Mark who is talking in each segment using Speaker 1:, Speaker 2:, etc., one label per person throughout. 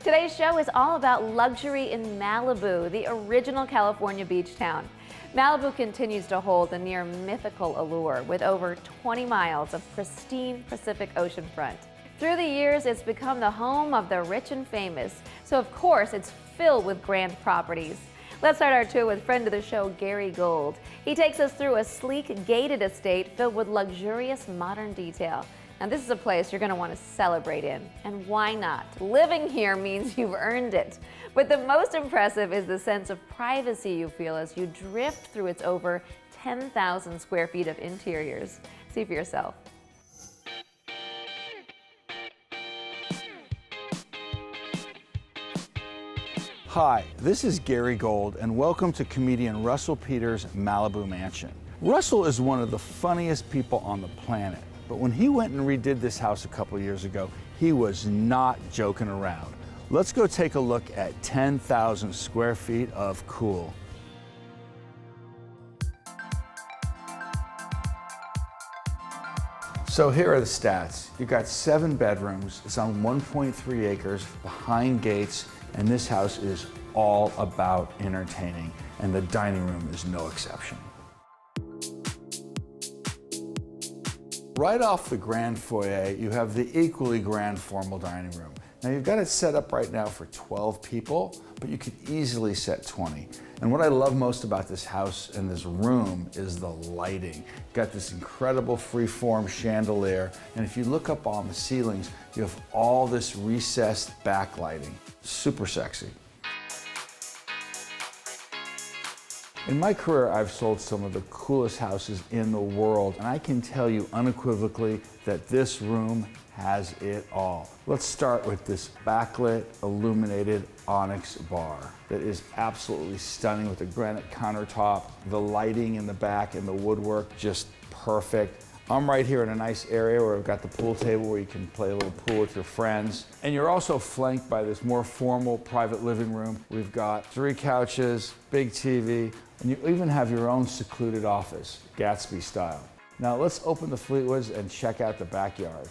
Speaker 1: Today's show is all about luxury in Malibu, the original California beach town. Malibu continues to hold a near mythical allure with over 20 miles of pristine Pacific Ocean front. Through the years, it's become the home of the rich and famous, so of course it's filled with grand properties. Let's start our tour with friend of the show, Gary Gold. He takes us through a sleek, gated estate filled with luxurious modern detail. Now this is a place you're going to want to celebrate in, and why not? Living here means you've earned it. But the most impressive is the sense of privacy you feel as you drift through its over 10,000 square feet of interiors. See for yourself.
Speaker 2: Hi, this is Gary Gold, and welcome to comedian Russell Peters' Malibu Mansion. Russell is one of the funniest people on the planet, but when he went and redid this house a couple years ago, he was not joking around. Let's go take a look at 10,000 square feet of cool. So here are the stats. You've got 7 bedrooms, it's on 1.3 acres, behind gates, and this house is all about entertaining, and the dining room is no exception. Right off the grand foyer, you have the equally grand formal dining room. Now you've got it set up right now for 12 people, but you could easily set 20. And what I love most about this house and this room is the lighting. You've got this incredible freeform chandelier, and if you look up on the ceilings, you have all this recessed backlighting. Super sexy. In my career, I've sold some of the coolest houses in the world, and I can tell you unequivocally that this room has it all. Let's start with this backlit, illuminated Onyx Bar that is absolutely stunning with the granite countertop, the lighting in the back and the woodwork just perfect. I'm right here in a nice area where we've got the pool table where you can play a little pool with your friends. And you're also flanked by this more formal private living room. We've got 3 couches, big TV, and you even have your own secluded office, Gatsby style. Now let's open the Fleetwoods and check out the backyard.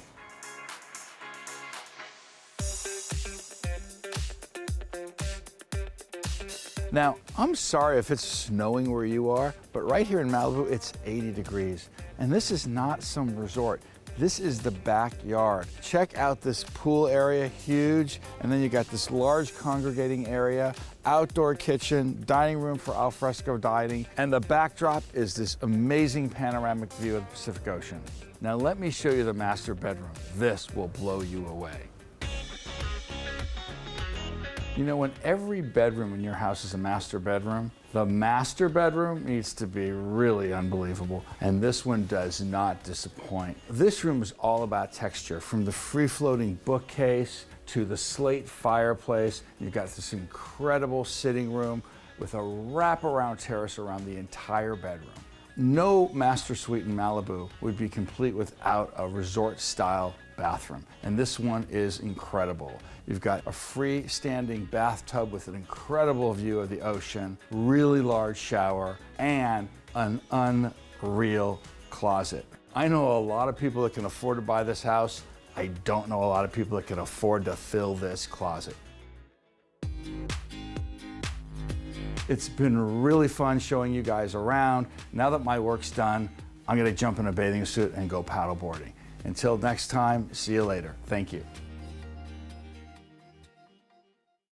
Speaker 2: Now, I'm sorry if it's snowing where you are, but right here in Malibu, it's 80 degrees. And this is not some resort. This is the backyard. Check out this pool area, huge. And then you got this large congregating area, outdoor kitchen, dining room for al fresco dining. And the backdrop is this amazing panoramic view of the Pacific Ocean. Now let me show you the master bedroom. This will blow you away. You know, when every bedroom in your house is a master bedroom, the master bedroom needs to be really unbelievable, and this one does not disappoint. This room is all about texture, from the free-floating bookcase to the slate fireplace. You've got this incredible sitting room with a wraparound terrace around the entire bedroom. No master suite in Malibu would be complete without a resort-style bathroom, and this one is incredible. You've got a freestanding bathtub with an incredible view of the ocean, really large shower, and an unreal closet. I know a lot of people that can afford to buy this house. I don't know a lot of people that can afford to fill this closet. It's been really fun showing you guys around. Now that my work's done, I'm gonna jump in a bathing suit and go paddleboarding. Until next time, see you later. Thank you.